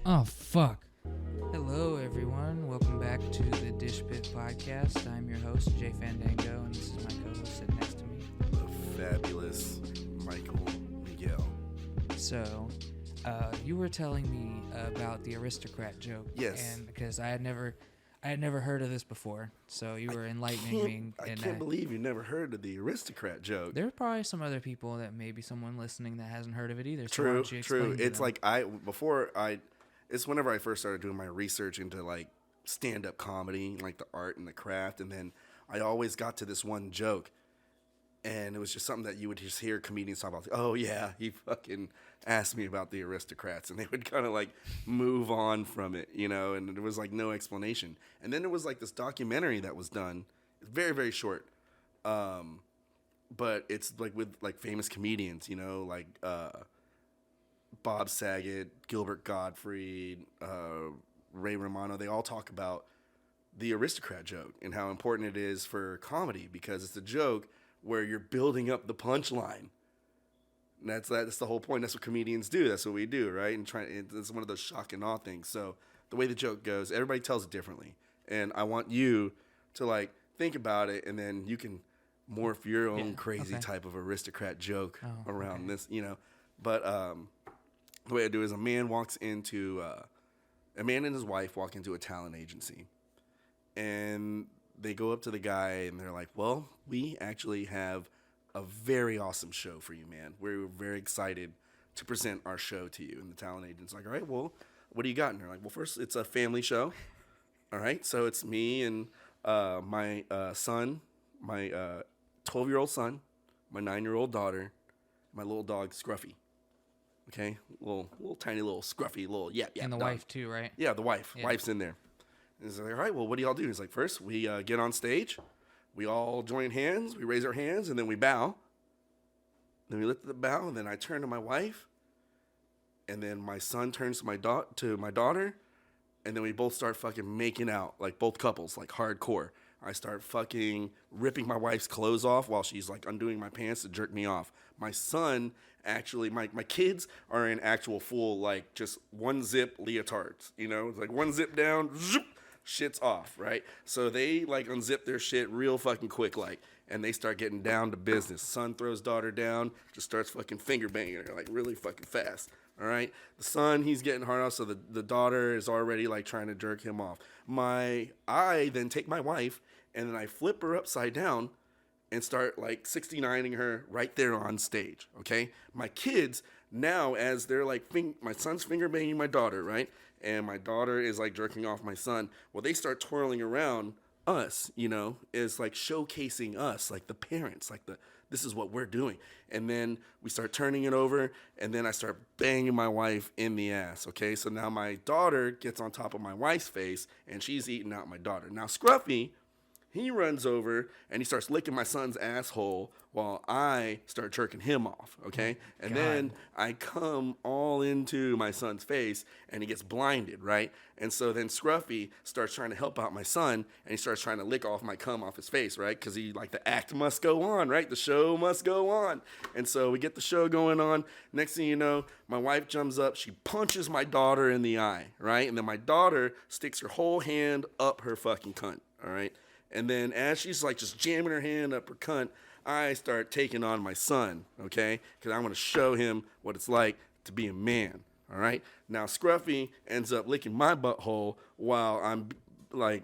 Oh, fuck. Hello, everyone. Welcome back to the Dish Pit Podcast. I'm your host, Jay Fandango, and this is my co-host sitting next to me. The fabulous Michael Miguel. So, you were telling me about the aristocrat joke. Yes. And because I had never heard of this before, so you were enlightening me. I can't believe you never heard of the aristocrat joke. There are probably some other people that maybe someone listening that hasn't heard of it either. So True, why don't you explain true. to It's them? like it's whenever I first started doing my research into like stand-up comedy, like the art and the craft, and then I always got to this one joke, and it was just something that you would just hear comedians talk about. Oh yeah, he fucking asked me about the aristocrats, and they would kind of like move on from it, and there was like no explanation. And then there was like this documentary that was done, very very short, but it's like with like famous comedians, like Bob Saget, Gilbert Gottfried, Ray Romano. They all talk about the aristocrat joke and how important it is for comedy because it's a joke where you're building up the punchline. And that's the whole point. That's what comedians do. That's what we do, right? It's one of those shock and awe things. So the way the joke goes, everybody tells it differently, and I want you to like think about it, and then you can morph your own crazy type of aristocrat joke around this, But the way I do is a man and his wife walk into a talent agency, and they go up to the guy and they're like, well, we actually have a very awesome show for you, man. We're very excited to present our show to you. And the talent agent's like, all right, well, what do you got? And they're like, well, first, it's a family show. All right, so it's me and my son, my 12-year-old son, my 9-year-old daughter, my little dog, Scruffy. Okay, little tiny little scruffy little yap. And the dog. wife too, right? Yeah, the wife. Yeah. Wife's in there. And he's like, all right, well, what do y'all do? He's like, first, we get on stage. We all join hands. We raise our hands, and then we bow. Then we lift the bow, and then I turn to my wife. And then my son turns to my daughter. And then we both start fucking making out, like both couples, like hardcore. I start fucking ripping my wife's clothes off while she's like undoing my pants to jerk me off. My son actually, my kids are in actual full, like just one zip leotards, It's like one zip down, zoop, shit's off, right? So they like unzip their shit real fucking quick, like, and they start getting down to business. Son throws daughter down, just starts fucking finger banging her, like really fucking fast. All right, the son, he's getting hard off, so the daughter is already like trying to jerk him off. I then take my wife and then I flip her upside down and start like 69ing her right there on stage. Okay, my kids now, as they're like my son's finger banging my daughter, right, and my daughter is like jerking off my son. Well, they start twirling around us, is like showcasing us, like the parents, like this is what we're doing. And then we start turning it over, and then I start banging my wife in the ass, okay? So now my daughter gets on top of my wife's face, and she's eating out my daughter. Now Scruffy, he runs over, and he starts licking my son's asshole while I start jerking him off, okay? And then I come all into my son's face, and he gets blinded, right? And so then Scruffy starts trying to help out my son, and he starts trying to lick off my cum off his face, right? Because the act must go on, right? The show must go on. And so we get the show going on. Next thing you know, my wife jumps up. She punches my daughter in the eye, right? And then my daughter sticks her whole hand up her fucking cunt, all right? And then as she's like just jamming her hand up her cunt, I start taking on my son, okay? Because I want to show him what it's like to be a man, all right? Now, Scruffy ends up licking my butthole while I'm like,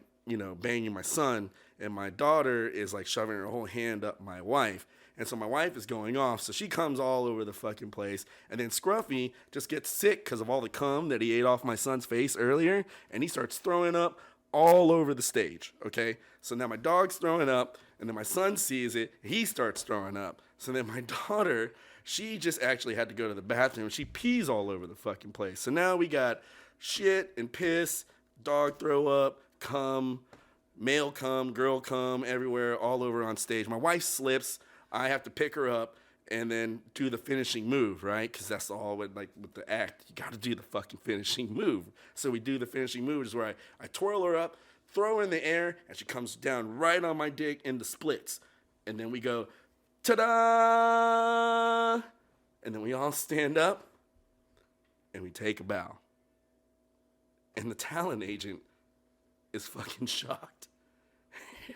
banging my son, and my daughter is like shoving her whole hand up my wife. And so my wife is going off, so she comes all over the fucking place. And then Scruffy just gets sick because of all the cum that he ate off my son's face earlier, and he starts throwing up all over the stage, okay? So now my dog's throwing up, and then my son sees it, he starts throwing up. So then my daughter, she just actually had to go to the bathroom. She pees all over the fucking place. So now we got shit and piss, dog throw up, cum, male cum, girl cum, everywhere, all over on stage. My wife slips. I have to pick her up and then do the finishing move, right? Because that's all with the act. You got to do the fucking finishing move. So we do the finishing move, which is where I twirl her up, throw her in the air, and she comes down right on my dick in the splits. And then we go, ta-da! And then we all stand up, and we take a bow. And the talent agent is fucking shocked.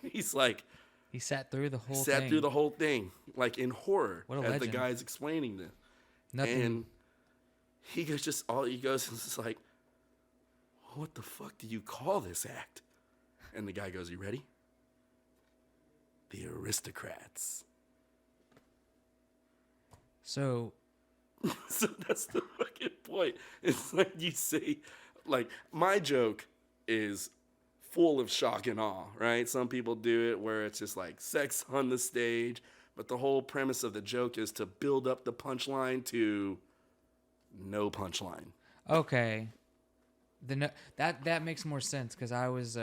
He's like, He sat through the whole sat thing. through the whole thing, like in horror, What a as the legend. guy's explaining this. Nothing. And he goes, is like, what the fuck do you call this act? And the guy goes, you ready? The Aristocrats. So So that's the fucking point. It's like you say, like, my joke is full of shock and awe, right? Some people do it where it's just like sex on the stage, but the whole premise of the joke is to build up the punchline to no punchline. okay, that makes more sense because I was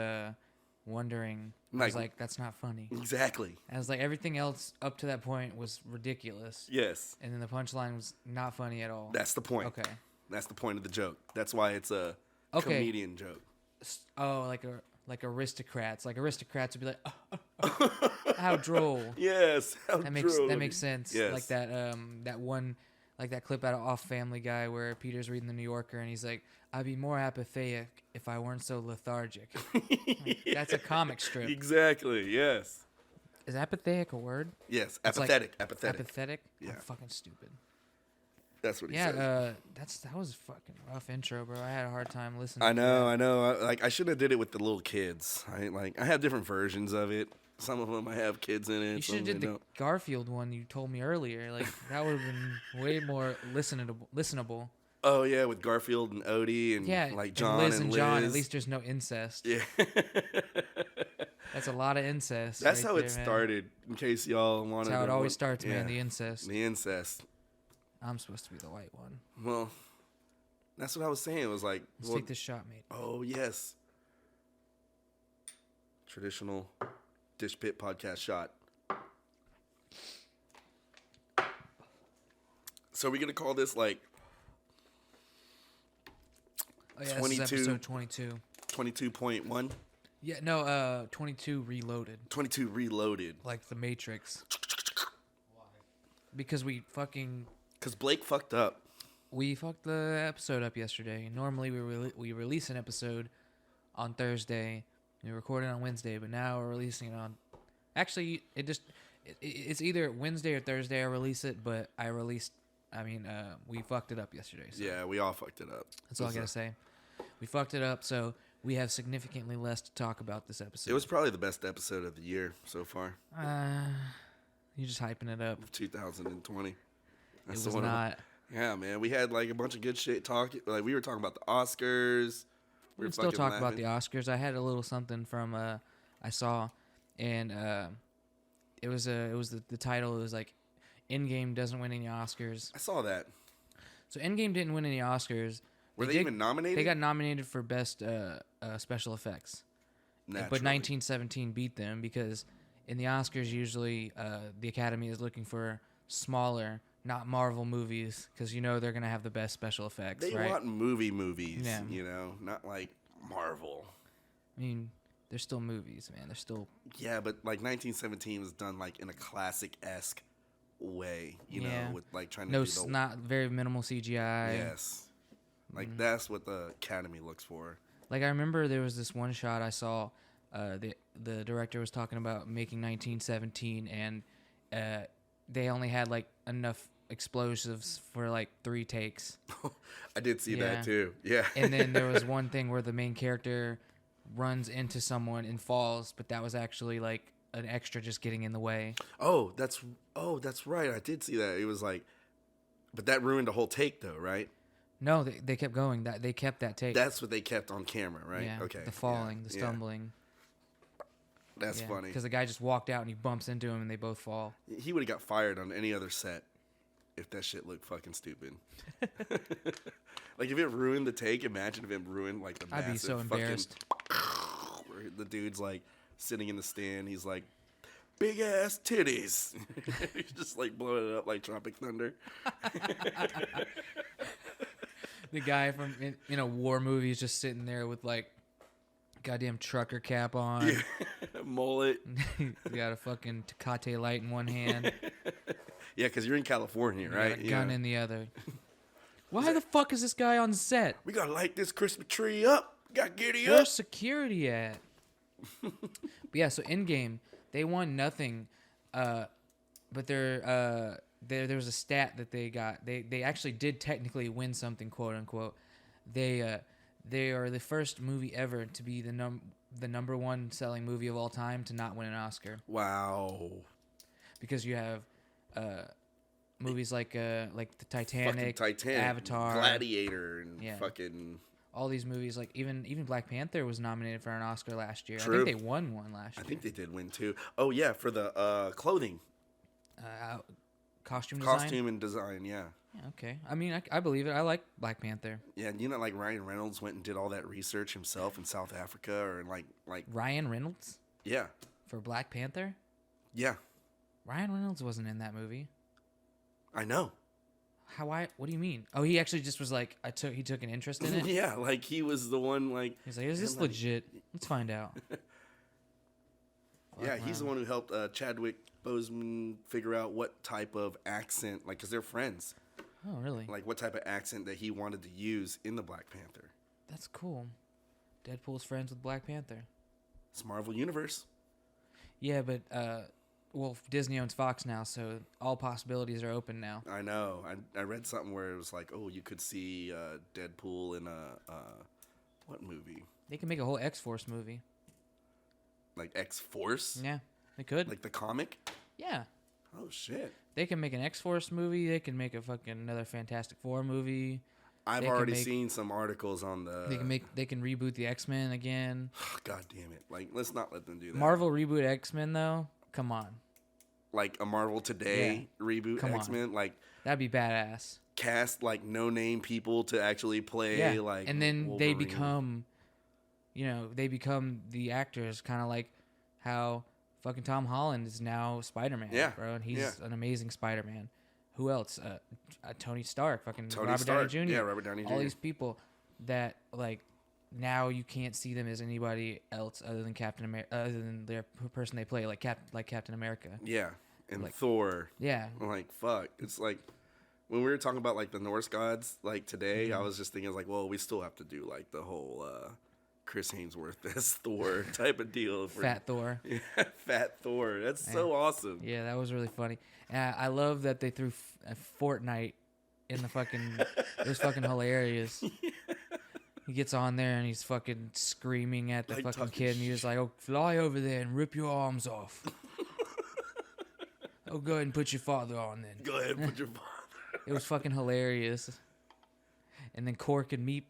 wondering. I was like, that's not funny. Exactly. I was like, everything else up to that point was ridiculous, Yes. and then the punchline was not funny at all. That's the point. Okay. That's the point of the joke. That's why it's a Okay. comedian joke. Oh, like aristocrats. Like aristocrats would be like, how droll. Yes. How That makes droll. that makes sense. Yes. Like that one, like that clip out of Off Family Guy where Peter's reading the New Yorker and he's like, "I'd be more apathetic if I weren't so lethargic." Like, that's a comic strip. Exactly. Yes. Is apathetic a word? Yes. It's like Apathetic. Apathetic. Apathetic? Yeah. I'm fucking stupid. That's what he Yeah, said. that was a fucking rough intro, bro. I had a hard time listening. I to know. that. I know. I should have did it with the little kids. I have different versions of it. Some of them I have kids in it. You some should have did they the don't. Garfield one you told me earlier. Like that would have been way more listenable. Oh yeah, with Garfield and Odie and Yeah, like John Liz and Liz. John. At least there's no incest. Yeah. That's a lot of incest. That's right how there, it man. started. In case y'all wanted. That's how it to always starts, man. yeah. The incest. The incest. I'm supposed to be the white one. Well, that's what I was saying. It was like, Let's well, take this shot, mate. oh yes, traditional Dish Pit podcast shot. So are we gonna call this like Oh, yeah, 22. This is episode 22. 22.1? Yeah, no, 22 reloaded, 22 reloaded. like the Matrix. Because we Cause Blake fucked up. fucked the episode up yesterday. Normally we release an episode on Thursday. We record it on Wednesday, but now we're releasing it on. Actually, it's either Wednesday or Thursday I release it, but we fucked it up yesterday. So Yeah, we all fucked it up. that's all I gotta say. We fucked it up, so we have significantly less to talk about this episode. It was probably the best episode of the year so far, You're just hyping it up. of 2020. It That's was the one of- not. Yeah, man, we had like a bunch of good shit talking. Like we were talking about the Oscars. We were can still fucking talk about laughing. the Oscars. I had a little something from I saw, and it was the title. It was like, Endgame doesn't win any Oscars. I saw that. So Endgame didn't win any Oscars. Were they did- even nominated? They got nominated for best special effects, but Naturally. 1917 beat them because in the Oscars usually the Academy is looking for smaller, not Marvel movies, because they're gonna have the best special effects. They right? want movies, Yeah. not like Marvel. I mean, they're still movies, man. They're still. Yeah, but like 1917 was done like in a classic-esque way, you Yeah. know, with like trying to No, do the not very minimal CGI. yes, like Mm-hmm. that's what the Academy looks for. Like I remember there was this one shot I saw. The director was talking about making 1917, and they only had like enough explosives for like 3 takes. I did see Yeah. that too. Yeah, And then there was one thing where the main character runs into someone and falls, but that was actually like an extra just getting in the way. oh, that's right. I did see that. It was like, but that ruined the whole take, though, right? No, they kept going. They kept that take. That's what they kept on camera, right? Yeah, Okay. the falling, yeah, the yeah. stumbling. That's funny. Because the guy just walked out and he bumps into him and they both fall. He would have got fired on any other set if that shit looked fucking stupid. Like if it ruined the take, imagine if it ruined like the I'd massive be so fucking embarrassed. where the dude's like sitting in the stand, he's like big ass titties. He's just like blowing it up like Tropic Thunder. The guy from in a war movie is just sitting there with like goddamn trucker cap on. Mullet. He got a fucking Tecate light in one hand, Yeah, because you're in California, got right? a gun in the other. Why the fuck is this guy on set? We gotta light this Christmas tree up. Got giddy up. Where's security at? But yeah, so Endgame, they won nothing, but there was a stat that they got. They actually did technically win something, quote unquote. They are the first movie ever to be the number one selling movie of all time to not win an Oscar. Wow. Because you have movies like the Titanic, Avatar, Gladiator, and Yeah. fucking. all these movies. Like even Black Panther was nominated for an Oscar last year. True. I think they won one last year. I think they did win too. Oh yeah, for the clothing, Costume design. costume and design. Yeah. Yeah, okay. I mean, I believe it. I like Black Panther. Yeah, you know, like Ryan Reynolds went and did all that research himself in South Africa, or like Ryan Reynolds yeah, for Black Panther. yeah, Ryan Reynolds wasn't in that movie. I know. What do you mean? Oh, he actually just was like, he took an interest in it. Yeah, like he was the one. Like He's like, is this like- legit? Let's find out. yeah, Fuck, he's the man. one who helped Chadwick Boseman figure out what type of accent, like, cause they're friends, Oh, really? like what type of accent that he wanted to use in the Black Panther. That's cool. Deadpool's friends with Black Panther. It's Marvel Universe. Yeah, but well, Disney owns Fox now, so all possibilities are open now. I know. I read something where it was like, oh, you could see Deadpool in a what movie? They can make a whole X-Force movie. Like X-Force? Yeah, they could. Like the comic? Yeah, Oh shit. they can make an X-Force movie. They can make a fucking another Fantastic Four movie. I've They can already make- seen some articles on the They can reboot the X-Men again. God damn it. Like, let's not let them do that. Marvel reboot X-Men though. Come on, Like a Marvel Today reboot Come on. X-Men, like that'd be badass. cast like no name people to actually play Yeah, like and then they Wolverine. become, they become the actors, kind of like how fucking Tom Holland is now Spider-Man, Yeah, bro, and he's yeah. an amazing Spider-Man. Who else? Tony Stark, fucking Tony Robert Stark. Downey Jr. Yeah, Robert Downey Jr. All these people that like now you can't see them as anybody else other than Captain America, other than their person they play, like Captain America. Yeah. And like- Thor. Yeah, I'm like, fuck. It's like when we were talking about like the Norse gods like today, Mm-hmm. I was just thinking like, well, we still have to do like the whole Chris Hemsworth as Thor type of deal. For, Fat Thor. Yeah, Fat Thor. That's so awesome. Yeah, that was really funny. And I love that they threw Fortnite in the fucking. It was fucking hilarious. He gets on there and he's fucking screaming at the Like fucking talking kid, and he's like, "Oh, fly over there and rip your arms off." Oh, go ahead and put your father on then. Go ahead and put your It was fucking hilarious. And then Cork and Meep.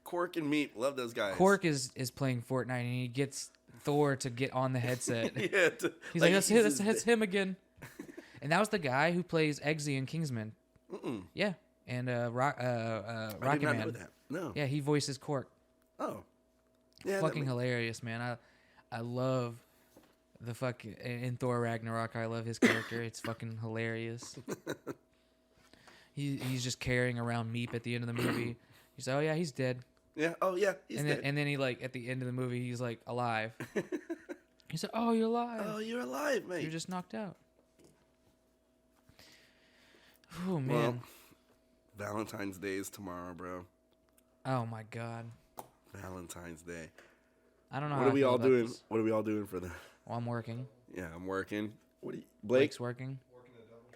Cork and Meat. Love those guys. Cork is playing Fortnite and he gets Thor to get on the headset. Yeah. He's like, that's him again. And that was the guy who plays Eggsy in Kingsman. Mm-mm. Yeah. And I Rocket did not know Man. that. No. Yeah, he voices Cork. Oh. Yeah. that Fucking makes- hilarious, man. I love the fucking in Thor Ragnarok. I love his character. It's fucking hilarious. He's just carrying around Meep at the end of the movie. He's like, oh yeah, he's dead. Yeah. Oh yeah. He's And dead. then he like at the end of the movie he's like alive. He said, "Oh, you're alive. Oh, you're alive, mate. You're just knocked out." Oh man. Well, Valentine's Day is tomorrow, bro. Oh my god. Valentine's Day. I don't know. What how are I we feel all about doing? this. What are we all doing for the? Well, I'm working. Yeah, I'm working. What do you, Blake? Blake's working.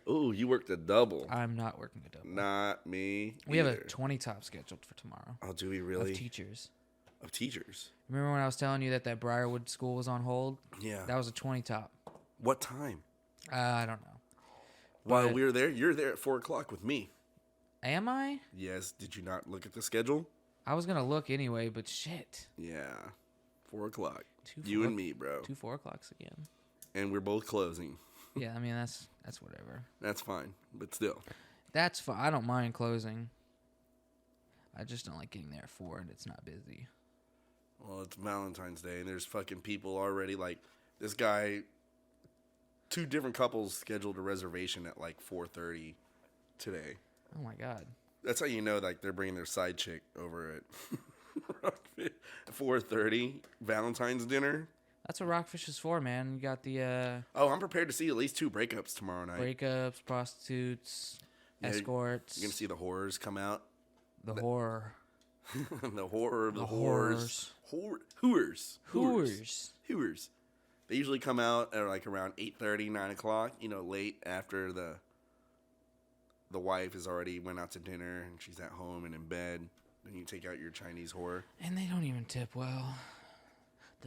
Ooh, you worked a double. I'm not working a double. Not me. We have a either. 20 top scheduled for tomorrow Oh, do we really? of teachers. Of teachers. Remember when I was telling you that Briarwood school was on hold? Yeah. That was a 20 top. What time? I don't know. While But- we were there, you're there at 4:00 with me. Am I? Yes. Did you not look at the schedule? I was gonna look anyway, but shit. Yeah. 4:00. Two You four- and me, bro. 2 4 o'clocks again. And we're both closing. Yeah, I mean that's whatever. That's fine, but still. That's fine. I don't mind closing. I just don't like getting there at 4 and it's not busy. Well, it's Valentine's Day, and there's fucking people already. Like this guy, 2 different couples scheduled a reservation at like 4:30 today. Oh my god. That's how you know, like they're bringing their side chick over at 4:30 Valentine's dinner. That's what Rockfish is for, man. You got the Oh, I'm prepared to see at least 2 breakups tomorrow night. breakups, prostitutes, Yeah, escorts, You're gonna see the horrors come out. the horror. The horror of the The whores. Hooers. They usually come out at like around 8:30, 9 o'clock. You know, late after the wife has already went out to dinner and she's at home and in bed. Then you take out your Chinese whore. And they don't even tip well.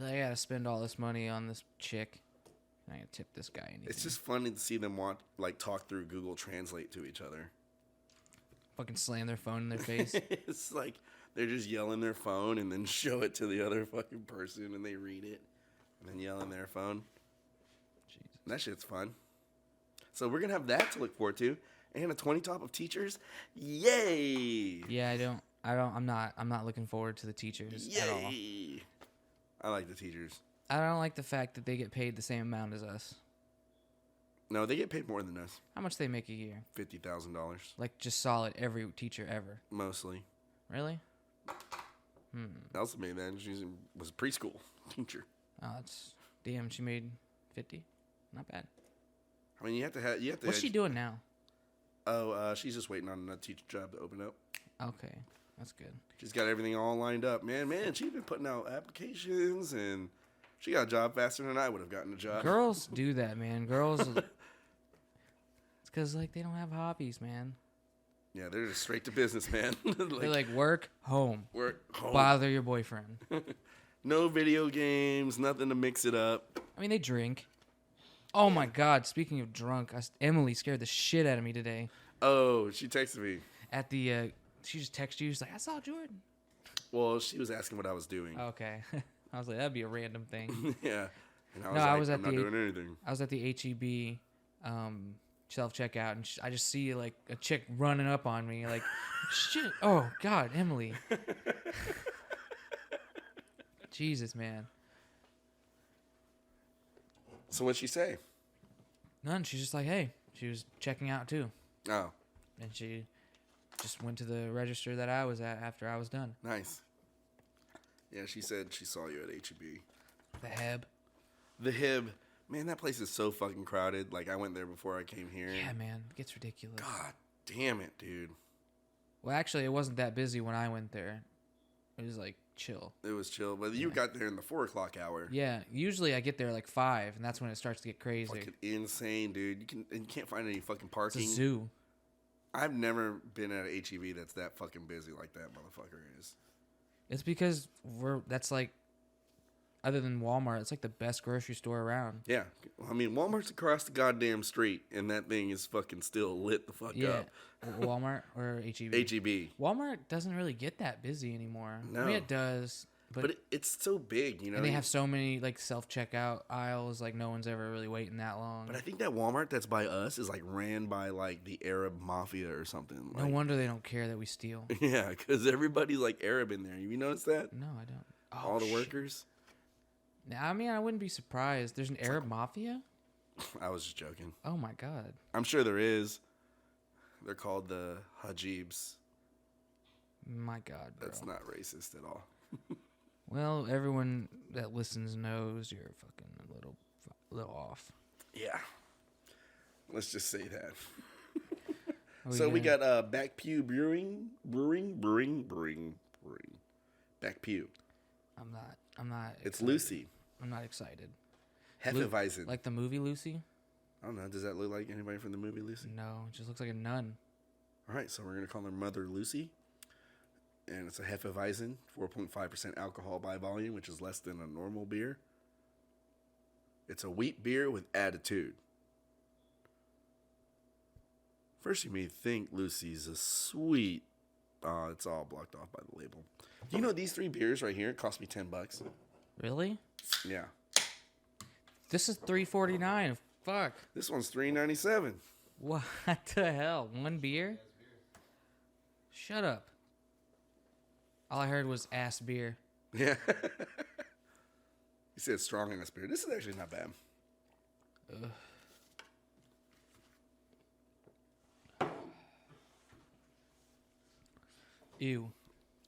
I gotta spend all this money on this chick. I gotta tip this guy anything. It's just funny to see them talk through Google Translate to each other. Fucking slam their phone in their face. It's like they're just yelling their phone and then show it to the other fucking person and they read it and then yell in their phone. Jesus. And that shit's fun. So we're gonna have that to look forward to. And a 20 top of teachers. Yay! Yeah, I'm not looking forward to the teachers at all. Yay! I like the teachers. I don't like the fact that they get paid the same amount as us. No, they get paid more than us. How much they make a year? $50,000 Like just solid every teacher ever. mostly. Really? Elsa made that. She was a preschool teacher. Oh, it's damn. She made 50. Not bad. I mean, you have to. What's she doing now? Oh, she's just waiting on another teacher job to open up. Okay, that's good. She's got everything all lined up. Man, she's been putting out applications, and she got a job faster than I would have gotten a job. Girls do that, man. Girls. It's because like they don't have hobbies, man. Yeah, they're just straight to business, man. They're like work, home, home. bother your boyfriend. No video games, nothing to mix it up. I mean, they drink. Oh my God! Speaking of drunk, Emily scared the shit out of me today. Oh, she texted me. At the, she just texted you. She's like, "I saw Jordan." Well, she was asking what I was doing. Okay, I was like, that'd be a random thing. Yeah, and I was I'm not doing anything. I was at the HEB self checkout, and I just see like a chick running up on me, like, shit. Oh God, Emily. Jesus, man. So what'd she say? None. She's just like, hey. She was checking out too, Oh, and she just went to the register that I was at after I was done. nice. Yeah, she said she saw you at HEB. The Heb. The Hib. Man, that place is so fucking crowded. Like, I went there before I came here. Yeah, man, it gets ridiculous. God damn it, dude. Well, actually, it wasn't that busy when I went there. It was like chill. It was chill. But you got there in the 4 o'clock hour. Yeah, usually I get there like 5, and that's when it starts to get crazy. Fucking insane, dude. You can't find any fucking It's parking. a zoo. I've never been at a HEB that's that fucking busy like that motherfucker is. It's because that's like, other than Walmart, it's like the best grocery store around. Yeah. I mean, Walmart's across the goddamn street, and that thing is fucking still lit the fuck Yeah, up. Walmart or HEB. HEB. Walmart doesn't really get that busy anymore. I No. mean, it does, But it's so big, you know. and they have so many like self-checkout aisles, like no one's ever really waiting that long. But I think that Walmart that's by us is like ran by like the Arab mafia or something. No Like, wonder they don't care that we steal. yeah, because everybody's like Arab in there. You notice that? No, I don't. Oh, All the shit. workers. Now, I mean, I wouldn't be surprised. There's an Arab mafia? I was just joking. Oh my God. I'm sure there is. They're called the Hajibs. My God, bro. That's not racist at all. Well, everyone that listens knows you're fucking a little off. Yeah. Let's just say that. Are So we gonna- got Back Pew Brewing. Back Pew. I'm not. It's excited. Lucy. I'm not excited. Hefeweizen. Like the movie Lucy? I don't know. Does that look like anybody from the movie Lucy? No, it just looks like a nun. All right, so we're going to call her Mother Lucy. And it's a Hefeweizen, 4.5% alcohol by volume, which is less than a normal beer. It's a wheat beer with attitude. First, you may think Lucy's a sweet. It's all blocked off by the label. Do you know these 3 beers right here cost me $10? Really? Yeah. This is $3.49. Fuck. This one's $3.97. What the hell? One beer? Shut up. All I heard was ass beer. Yeah. He said strong in this beer. This is actually not bad. Ew.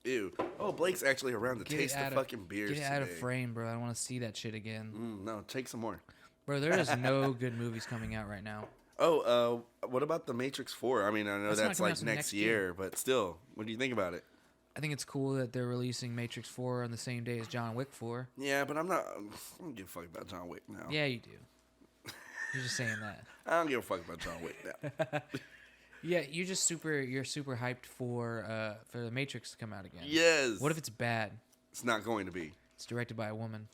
Ew. Oh, Blake's actually around to Get taste it the out fucking beers Get it out of today. frame, bro. I don't want to see that shit again. No, take some more. Bro, there is no good movies coming out right now. Oh, what about The Matrix 4? I mean, I know That's not that's coming like out till next next year, year. but still, what do you think about it? I think it's cool that they're releasing Matrix 4 on the same day as John Wick 4. Yeah, but I don't give a fuck about John Wick now. Yeah, you do. You're just saying that. I don't give a fuck about John Wick now. Yeah, you're super hyped for the Matrix to come out again. Yes. What if it's bad? It's not going to be. It's directed by a woman.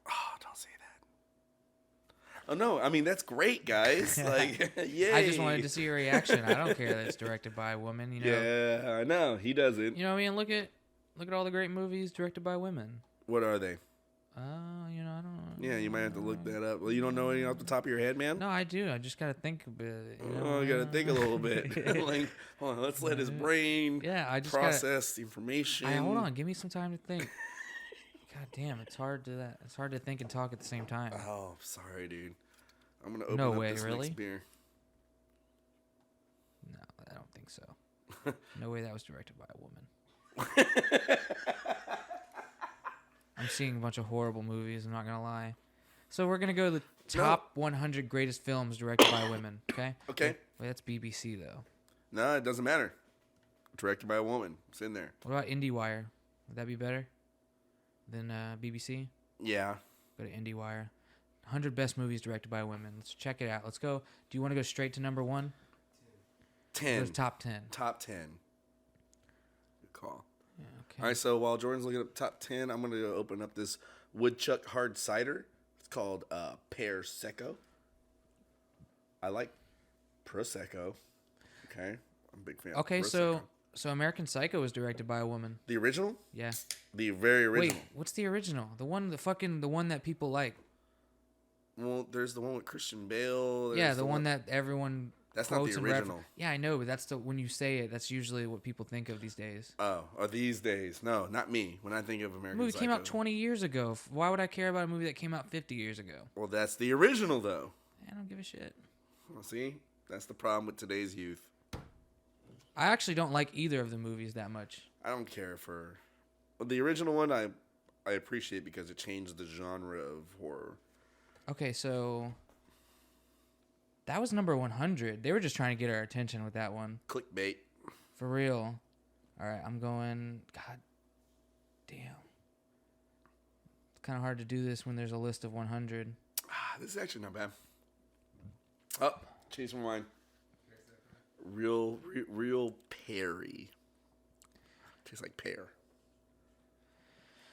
Oh, don't say that. Oh no, I mean that's great, guys. Like, yay. I just wanted to see your reaction. I don't care that it's directed by a woman. You know. Yeah, I know he doesn't. You know what I mean? Look at all the great movies directed by women. What are they? You know, I don't know. Yeah, you might have to look that up. Well, you don't know any off the top of your head, man. No, I do. I just gotta think a bit. You know? Oh, you gotta think a little bit. Like, hold on, let's let his brain I just process the information. hold on, give me some time to think. God damn, it's hard to think and talk at the same time. Oh, sorry, dude. I'm gonna open No up way, this really? next beer. No, I don't think so. No way that was directed by a woman. I'm seeing a bunch of horrible movies, I'm not gonna lie. So we're gonna go to the top 100 greatest films directed by women, okay? Okay. Wait, that's BBC though. No, it doesn't matter. Directed by a woman. It's in there. What about IndieWire? Would that be better than BBC? Yeah. Go to IndieWire. 100 best movies directed by women. Let's check it out. Let's go. Do you want to go straight to number 1? 10. Go to top 10. Top 10. Good call. Yeah, okay. All right, so while Jordan's looking up top 10, I'm going to open up this Woodchuck hard cider. It's called Pear Secco. I like Prosecco. Okay. I'm a big fan Okay, of Prosecco. so American Psycho was directed by a woman. The original? Yeah. The very original. Wait, what's the original? The one that people like. Well, there's the one with Christian Bale. Yeah, There's the one that everyone That's not quotes the and original. Yeah, I know, but that's when you say it, that's usually what people think of these days. Oh, these days. No, not me. When I think of The American movie Psycho. came out 20 years ago. Why would I care about a movie that came out 50 years ago? Well, that's the original, though. I don't give a shit. Well, see? That's the problem with today's youth. I actually don't like either of the movies that much. I don't care for... Well, the original one I appreciate because it changed the genre of horror. Okay, so that was number 100. They were just trying to get our attention with that one. Clickbait. For real. All right, I'm going... God damn. It's kind of hard to do this when there's a list of 100. This is actually not bad. Oh, change my mind. Real Perry. Tastes like pear.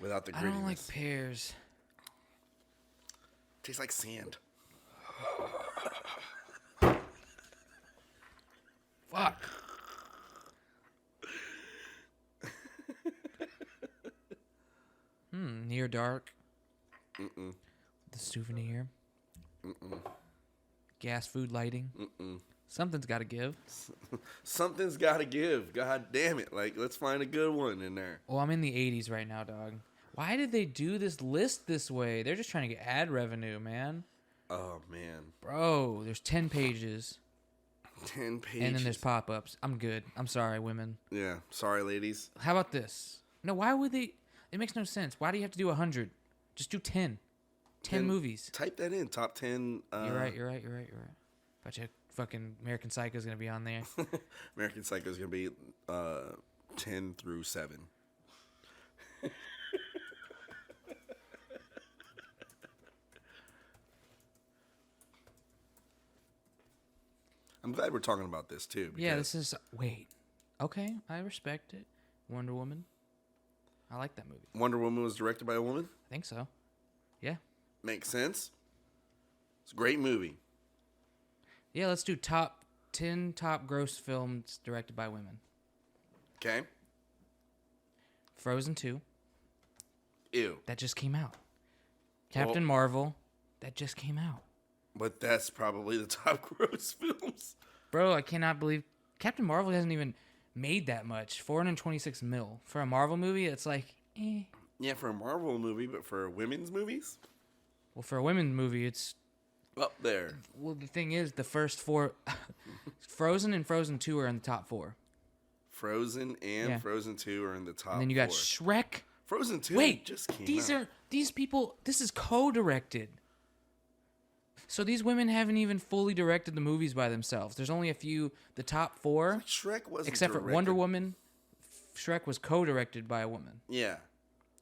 Without the grittiness. I don't like pears. Tastes like sand. Fuck. Near Dark. Mm-mm. The Souvenir. Mm-mm. Gas Food Lighting. Mm-mm. Something's got to give. Something's got to give. God damn it. Like, let's find a good one in there. Well, I'm in the 80s right now, dog. Why did they do this list this way? They're just trying to get ad revenue, man. Oh, man. Bro, there's 10 pages. 10 pages. And then there's pop-ups. I'm good. I'm sorry, women. Yeah. Sorry, ladies. How about this? No, why would they... It makes no sense. Why do you have to do 100? Just do 10. 10 movies. Type that in. Top 10. You're right. But you fucking American Psycho's going to be on there. American Psycho is going to be 10 through 7. I'm glad we're talking about this too. Yeah, this is... Wait. Okay, I respect it. Wonder Woman. I like that movie. Wonder Woman was directed by a woman? I think so. Yeah. Makes sense. It's a great movie. Yeah, let's do top 10 top gross films directed by women. Okay. Frozen 2. Ew. That just came out. Captain Marvel. That just came out. But that's probably the top gross films. Bro, I cannot believe Captain Marvel hasn't even made that much. 426 mil. For a Marvel movie, it's like, eh. Yeah, for a Marvel movie, but for women's movies? Well, for a women's movie, it's... Up there. Well, the thing is, the first 4... Frozen and Frozen 2 are in the top 4. Frozen and Yeah. Frozen 2 are in the top And then you got 4. Shrek. Frozen 2 Wait, just came these out. these people, this is co-directed. So these women haven't even fully directed the movies by themselves. There's only a few, the top 4, Shrek wasn't except for directed. Wonder Woman, Shrek was co-directed by a woman. Yeah.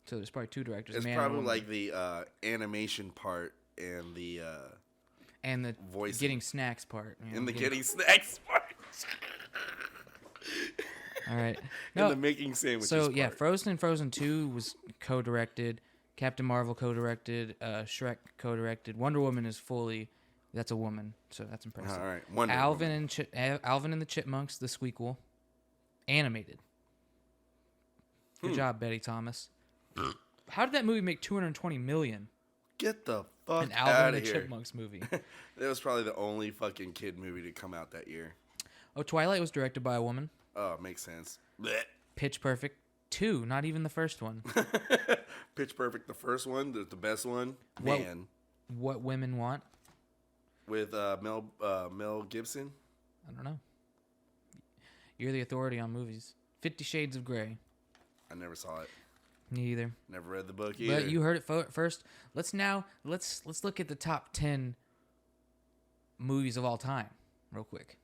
So there's probably two directors. It's a man probably and a woman. like the animation part and the and the voicing. getting snacks part. You know, and the getting snacks part. All right. And the making sandwiches So part. yeah, Frozen and Frozen 2 was co-directed. Captain Marvel co-directed. Shrek co-directed. Wonder Woman is fully. That's a woman, so that's impressive. All right. Wonder Alvin Woman. and Alvin and the Chipmunks, the squeakquel, animated. Good job, Betty Thomas. How did that movie make $220 million? Get the fuck An Alvin out and of the here. Chipmunks movie. That was probably the only fucking kid movie to come out that year. Oh, Twilight was directed by a woman. Oh, makes sense. Blech. Pitch Perfect 2, not even the first one. Pitch Perfect, the first one, the best one. What- Man. What Women Want? With Mel Gibson. I don't know. You're the authority on movies. 50 Shades of Grey. I never saw it. Me either. Never read the book either. But you heard it first. Let's look at the top 10 movies of all time, real quick.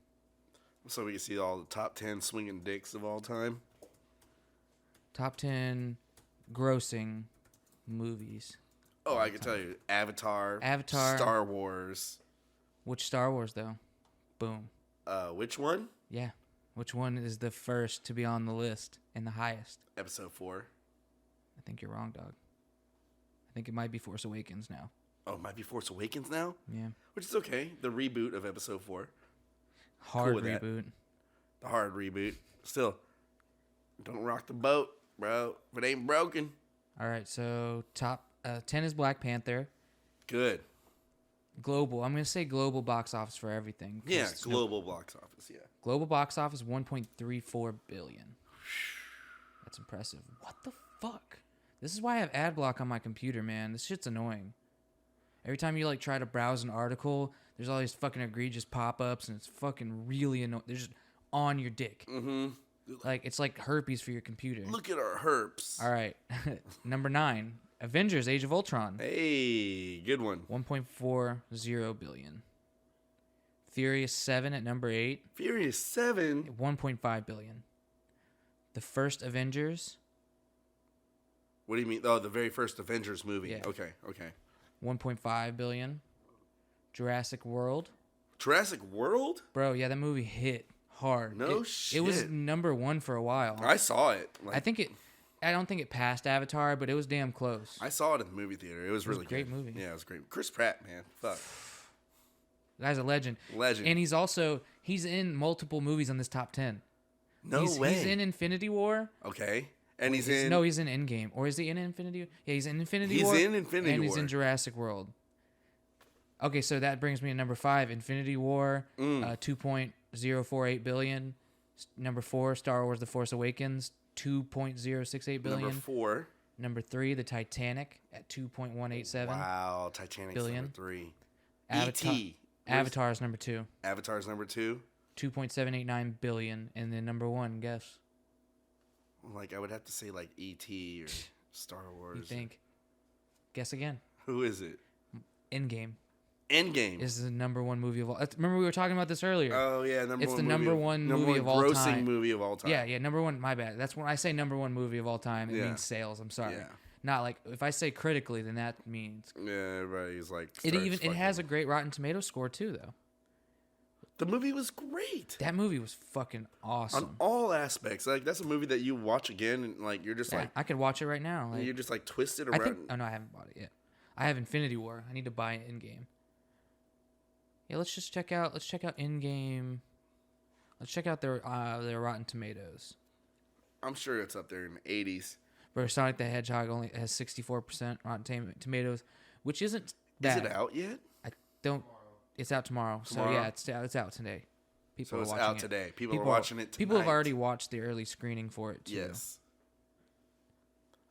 So we can see all the top 10 swinging dicks of all time. Top 10 grossing movies. Oh, I can tell you. Avatar. Star Wars. Which Star Wars though? Boom. Which one? Yeah. Which one is the first to be on the list and the highest? Episode 4. I think you're wrong, dog. I think it might be Force Awakens now. Oh, it might be Force Awakens now? Yeah. Which is okay. The reboot of Episode 4. Hard with that. reboot. The hard reboot. Still, don't rock the boat, bro. If it ain't broken. All right, so top 10 is Black Panther. Good. Global. I'm going to say global box office for everything. 'cause Yeah, global box office, yeah. Global box office 1.34 billion. That's impressive. What the fuck? This is why I have ad block on my computer, man. This shit's annoying. Every time you like try to browse an article, there's all these fucking egregious pop-ups and it's fucking really annoying. They're just on your dick. Mm-hmm. Like it's like herpes for your computer. Look at our herps. All right. Number 9, Avengers Age of Ultron. Hey, good one. 1.40 billion. Furious 7 at number 8. Furious 7. 1.5 billion. The first Avengers, What do you mean? Oh, the very first Avengers movie. Yeah. Okay. 1.5 billion. Jurassic World. Jurassic World? Bro, yeah, that movie hit hard. No It was shit. number 1 for a while. I saw it. Like, I don't think it passed Avatar, but it was damn close. I saw it in the movie theater. It was a really great good. movie. Yeah, it was great. Chris Pratt, man. Fuck. The guy's a legend. Legend. And he's in multiple movies on this top 10. No He's in Infinity War. Okay. And he's in. No, he's in Endgame. Or is he in Infinity? Yeah, he's in Infinity War. He's in Infinity and he's War. in Jurassic World. Okay, so that brings me to number 5, Infinity War, 2.048 billion. Number 4, Star Wars: The Force Awakens, 2.068 billion. Number 4. Number 3, The Titanic at 2.187. Wow. Titanic's billion. number 3. Avatar, E.T. Avatar's number 2, Avatar's number 2. 2.789 billion, and then number 1, guess. Like, I would have to say, like, E.T. or Star Wars. You think? Guess again. Who is it? Endgame Endgame. is the number 1 movie of all. Remember we were talking about this earlier. Oh, yeah. It's the number one movie of all grossing time. movie of all time. Yeah, number 1. My bad. That's when I say number 1 movie of all time. It Yeah. means sales. I'm sorry. Yeah. Not like if I say critically, then that means Yeah, everybody's like. it has a great Rotten Tomato score too, though. The movie was great. That movie was fucking On awesome. all aspects. Like, that's a movie that you watch again and, like, you're just Yeah, like. I could watch it right now. Like, You're just like twisted I around. think. Oh no, I haven't bought it yet. I have Infinity War. I need to buy it in game. Yeah, let's check out in game. Let's check out their Rotten Tomatoes. I'm sure it's up there in the 80s. Where Sonic the Hedgehog only has 64% Rotten Tomatoes, which isn't bad. Is it out yet? I don't. It's out tomorrow. So yeah, it's out today. People So are it's watching out it. today. People are watching it tonight. People have already watched the early screening for it too. Yes.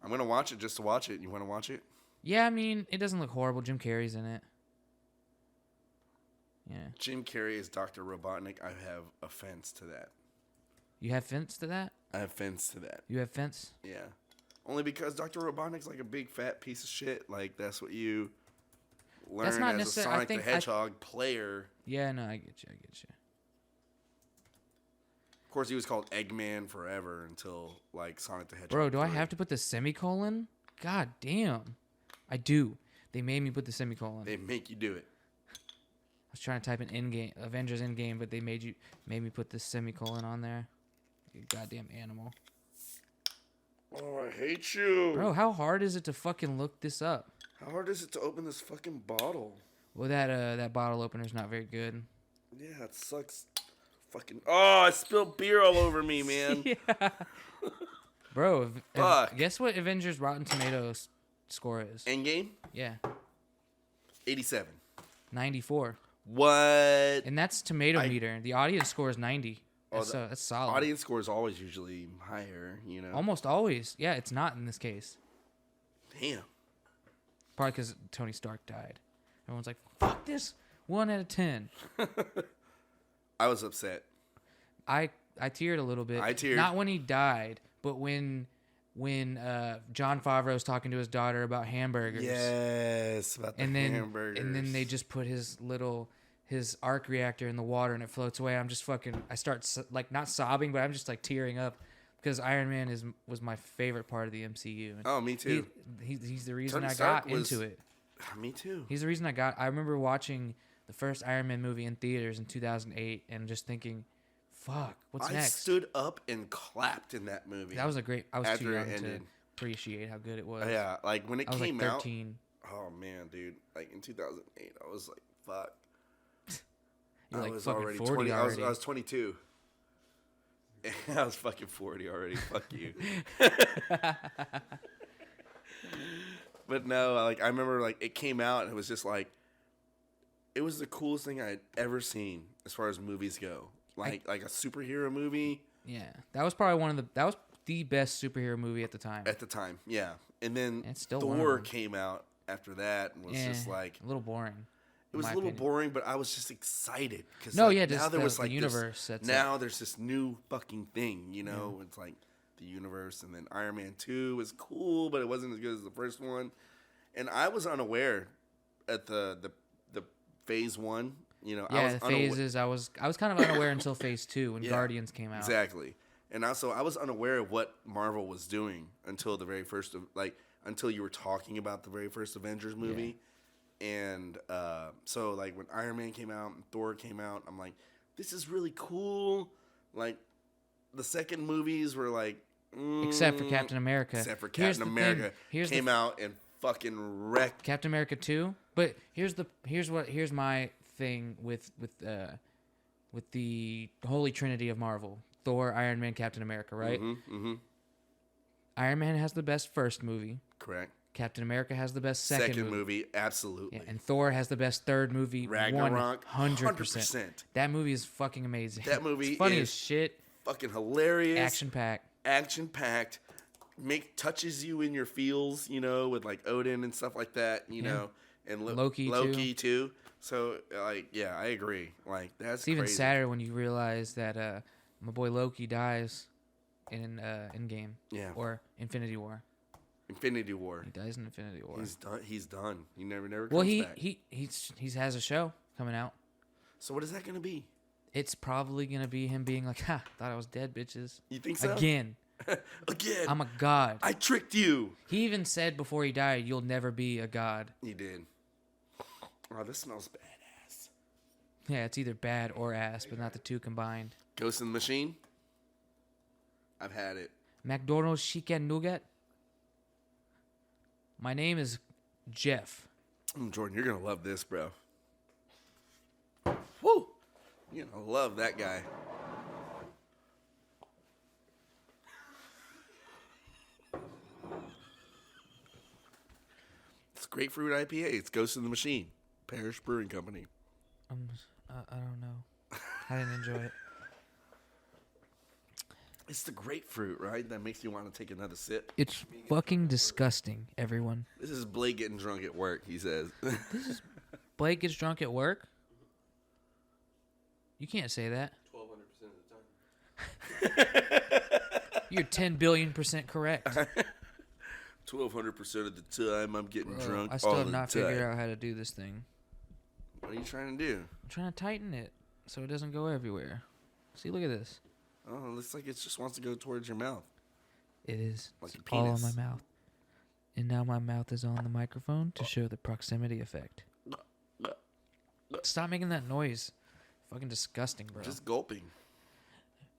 I'm going to watch it just to watch it. You want to watch it? Yeah, I mean, it doesn't look horrible. Jim Carrey's in it. Yeah. Jim Carrey is Dr. Robotnik. I have offense to that. You have fence to that? I have offense to that. You have fence? Yeah. Only because Dr. Robotnik's like a big fat piece of shit. Like, that's what you learn That's not as a necessarily- I Sonic the think- Hedgehog player. Yeah, no, I get you. Of course, he was called Eggman forever until like Sonic the Hedgehog. Bro, do I 3. have to put the semicolon? God damn. I do. They made me put the semicolon. They make you do it. I was trying to type in Endgame, Avengers Endgame, but they made me put the semicolon on there. You goddamn animal. Oh, I hate you. Bro, how hard is it to fucking look this up? How hard is it to open this fucking bottle? Well, that bottle opener's not very good. Yeah, it sucks. Fucking. Oh, I spilled beer all over me, man. Yeah. Bro, Fuck. guess what Avengers Rotten Tomatoes score is? Endgame? Yeah. 87. 94. What? And that's tomato meter. The audience score is 90. That's solid. Audience score is always usually higher, you know? Almost always. Yeah, it's not in this case. Damn. Probably because Tony Stark died. Everyone's like, fuck this. 1 out of 10. I was upset. I teared a little bit. I teared. Not when he died, but when John Favreau's talking to his daughter about hamburgers. Yes, about the hamburgers. And then they just put his arc reactor in the water and it floats away. I'm just fucking. I start like not sobbing, but I'm just like tearing up because Iron Man was my favorite part of the MCU. And oh, me too. He's the reason Tony I Stark got into it. Me too. He's the reason I remember watching the first Iron Man movie in theaters in 2008 and just thinking, "Fuck, what's next?" I stood up and clapped in that movie. That was a great. I was after too young it to ended. appreciate how good it was. Yeah, like when it I was came like out. 13. Oh man, dude! Like in 2008, I was like, "Fuck." You're I like was fucking already 40 20. already. I was 22. I was fucking 40 already. Fuck you. But no, like I remember, like it came out and it was just like, it was the coolest thing I had ever seen as far as movies go. Like a superhero movie. Yeah, that was probably that was the best superhero movie at the time. At the time, yeah. And then It's still one of Thor them. came out after that and was just like, a little boring. it was in a my little opinion. boring, but I was just excited because No, like, yeah, now just there was the like universe. That's now there's this new fucking thing, you know. It's like the universe, and then Iron Man 2 was cool, but it wasn't as good as the first one. And I was unaware at the phase 1. You know, Yeah, I was the phases. I was kind of unaware until phase 2 when Yeah, Guardians came out. Exactly. And also, I was unaware of what Marvel was doing until the very first of until you were talking about the very first Avengers movie. And so like when Iron Man came out and Thor came out, I'm like, this is really cool. Like the second movies were like, Except for Captain America. Except for Here's Captain the America thing. came out and fucking wrecked. Captain America 2. But here's my thing with the Holy Trinity of Marvel: Thor, Iron Man, Captain America. Right? Mm-hmm. Iron Man has the best first movie. Correct. Captain America has the best second movie, absolutely. Yeah, and Thor has the best third movie. Ragnarok, 100%. That movie is fucking amazing. That movie it's funny is as shit. Fucking hilarious. Action packed. Touches you in your feels, you know, with like Odin and stuff like that, you know, and Loki too. So like, yeah, I agree. Like that's it's even crazy. sadder when you realize that my boy Loki dies in Endgame. Yeah. Or Infinity War. Infinity War. He dies in Infinity War. He's done. He never comes well, back. he has a show coming out. So what is that gonna be? It's probably gonna be him being like, "Ha, thought I was dead, bitches." You think so? Again. Again. I'm a god. I tricked you. He even said before he died, "You'll never be a god." He did. Oh, this smells badass. Yeah, it's either bad or ass, but not the two combined. Ghost in the Machine. I've had it. McDonald's chicken nougat. My name is Jeff. Jordan, you're gonna love this, bro. Woo! You're gonna love that guy. It's grapefruit IPA. It's Ghost in the Machine. Parish Brewing Company. I don't know. I didn't enjoy it. It's the grapefruit, right? That makes you want to take another sip. It's fucking disgusting, everyone. This is Blake getting drunk at work, he says. Blake gets drunk at work? You can't say that. 1,200% of the time. You're 10 billion% correct. 1,200% of the time I'm getting drunk. I still all have the not time. figured out how to do this thing. What are you trying to do? I'm trying to tighten it so it doesn't go everywhere. See, look at this. Oh, it looks like it just wants to go towards your mouth. It is. Like It's a all on penis. my mouth. And now my mouth is on the microphone to show the proximity effect. Stop making that noise. Fucking disgusting, bro. Just gulping.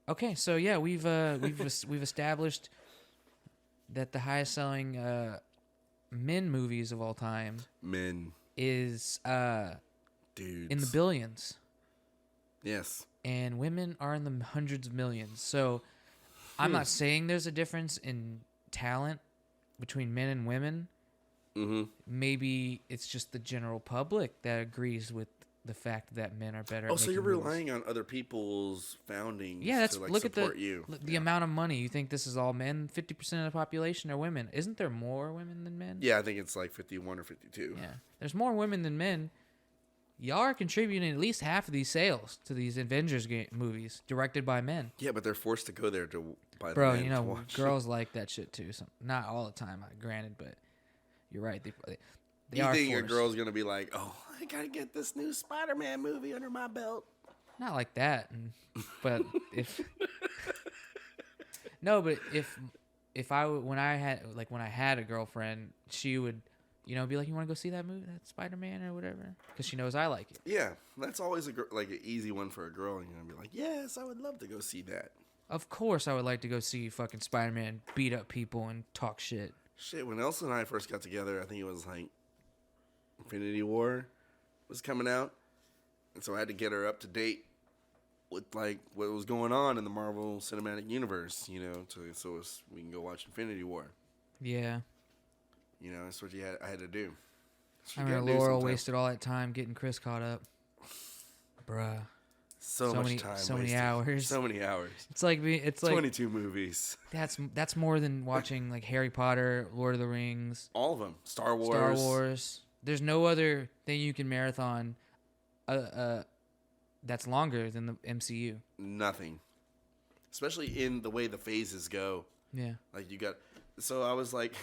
Okay, so yeah, we've we've established that the highest selling men movies of all time Men. is Dudes. in the billions, Yes. and women are in the hundreds of millions. So I'm not saying there's a difference in talent between men and women. Mm-hmm. Maybe it's just the general public that agrees with the fact that men are better. Oh, at so making you're movies. relying on other people's foundings Yeah, that's to like look at support the you. the amount of money. You think this is all men? 50% of the population are women. Isn't there more women than men? Yeah, I think it's like 51 or 52. Yeah. There's more women than men. Y'all are contributing at least half of these sales to these Avengers movies directed by men. Yeah, but they're forced to go there to buy Bro, the men you to know, watch. girls like that shit too. So, not all the time, granted, but you're right. They You are think a forced. girl's gonna be like, "Oh, I gotta get this new Spider-Man movie under my belt"? Not like that, but if no, but if I when I had a girlfriend, she would, be like, "You want to go see that movie, that Spider-Man or whatever?" Because she knows I like it. Yeah, that's always like an easy one for a girl. You're gonna be like, "Yes, I would love to go see that." Of course, I would like to go see fucking Spider-Man beat up people and talk shit. Shit, when Elsa and I first got together, I think it was like Infinity War was coming out, and so I had to get her up to date with like what was going on in the Marvel Cinematic Universe, we can go watch Infinity War. Yeah, That's what I had to do. That's I what you remember gotta do Laurel sometimes. wasted all that time getting Chris caught up. Bruh, so much time, so many wasted. hours. So many hours. It's like 22 movies. that's more than watching like Harry Potter, Lord of the Rings, All of them. Star Wars. Star Wars. There's no other thing you can marathon that's longer than the MCU. Nothing. Especially in the way the phases go. Yeah. Like so I was like,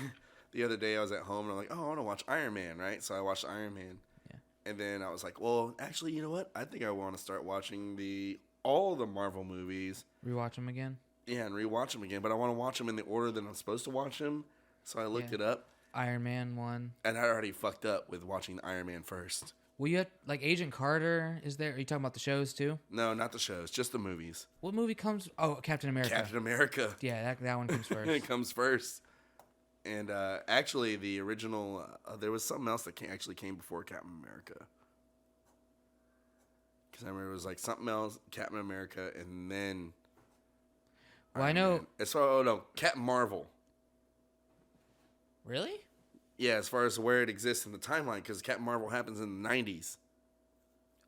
the other day I was at home and I'm like, oh, I want to watch Iron Man, right? So I watched Iron Man. Yeah. And then I was like, well, actually, you know what? I think I want to start watching all the Marvel movies. Rewatch them again. Yeah, and rewatch them again. But I want to watch them in the order that I'm supposed to watch them. So I looked it up. Iron Man 1. And I already fucked up with watching the Iron Man first. Well, you had, like, Agent Carter is there. Are you talking about the shows, too? No, not the shows, just the movies. What movie comes? Oh, Captain America. Captain America. Yeah, that one comes first. It comes first. And actually, the original, there was something else that came before Captain America. Because I remember it was like something else, Captain America, and then. Well, I know. Captain Marvel. Really? Yeah, as far as where it exists in the timeline, because Captain Marvel happens in the 90s.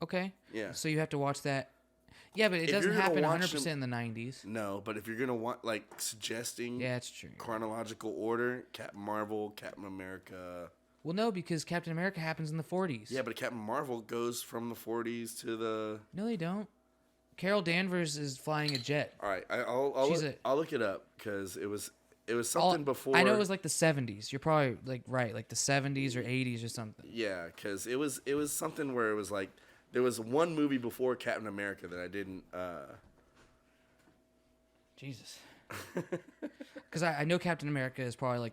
Okay. Yeah. So you have to watch that. Yeah, but it If doesn't you're gonna happen watch 100% in the 90s. No, but if you're going to want, like, suggesting Yeah, it's true. chronological order, Captain Marvel, Captain America. Well, no, because Captain America happens in the 40s. Yeah, but Captain Marvel goes from the 40s to the. No, they don't. Carol Danvers is flying a jet. All right, I'll look it up because it was something before. I know it was like the 70s. You're probably like right, like the 70s or 80s or something. Yeah, because it was something where it was like there was one movie before Captain America that I didn't. Jesus. Because I know Captain America is probably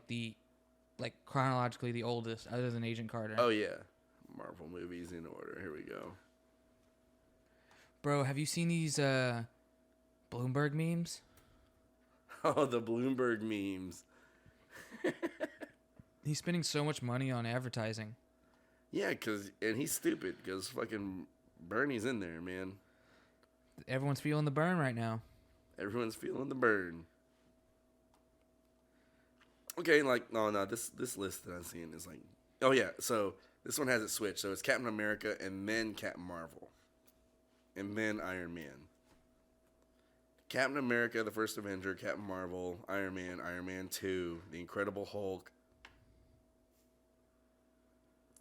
like chronologically the oldest, other than Agent Carter. Oh yeah, Marvel movies in order. Here we go. Bro, have you seen these Bloomberg memes? Oh, the Bloomberg memes. He's spending so much money on advertising. Yeah, and he's stupid because fucking Bernie's in there, man. Everyone's feeling the burn right now. Everyone's feeling the burn. Okay, like no, this list that I'm seeing is like, oh yeah, so this one has it switched. So it's Captain America and then Captain Marvel, and then Iron Man. Captain America, the First Avenger, Captain Marvel, Iron Man 2, The Incredible Hulk,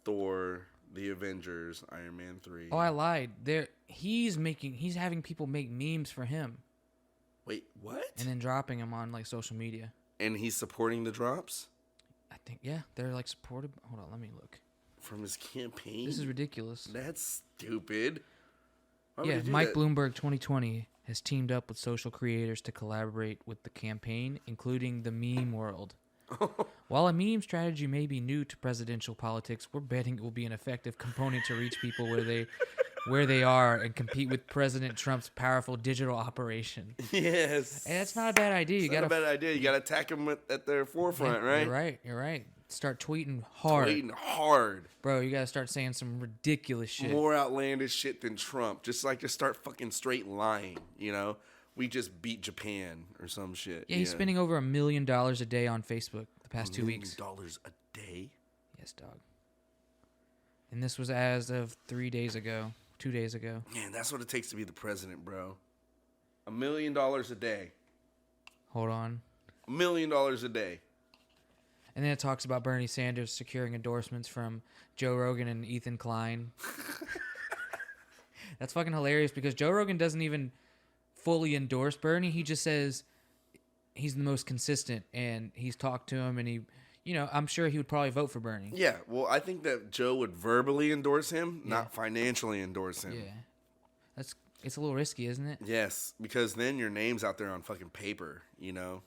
Thor, The Avengers, Iron Man 3. Oh, I lied. He's having people make memes for him Wait, what? and then dropping them on like social media. And he's supporting the drops I think they're like supported. Hold on, let me look. from his campaign? This is ridiculous. That's stupid. Why would Yeah, he do Mike that? Bloomberg 2020. has teamed up with social creators to collaborate with the campaign, including the meme world. While a meme strategy may be new to presidential politics, we're betting it will be an effective component to reach people where they are and compete with President Trump's powerful digital operation. Yes. And that's not a bad idea. It's not a bad idea. You got to attack them at their forefront, right? You're right. Start tweeting hard. Tweeting hard. Bro, you got to start saying some ridiculous shit. More outlandish shit than Trump. Just start fucking straight lying, you know? We just beat Japan or some shit. Yeah, he's spending over $1 million a day on Facebook the past 2 weeks. $1 million a day? Yes, dog. And this was as of 2 days ago. Man, that's what it takes to be the president, bro. $1 million a day. Hold on. $1 million a day. And then it talks about Bernie Sanders securing endorsements from Joe Rogan and Ethan Klein. That's fucking hilarious because Joe Rogan doesn't even fully endorse Bernie. He just says he's the most consistent, and he's talked to him, and he, I'm sure he would probably vote for Bernie. Yeah, well, I think that Joe would verbally endorse him, not financially endorse him. Yeah. It's a little risky, isn't it? Yes, because then your name's out there on fucking paper, you know?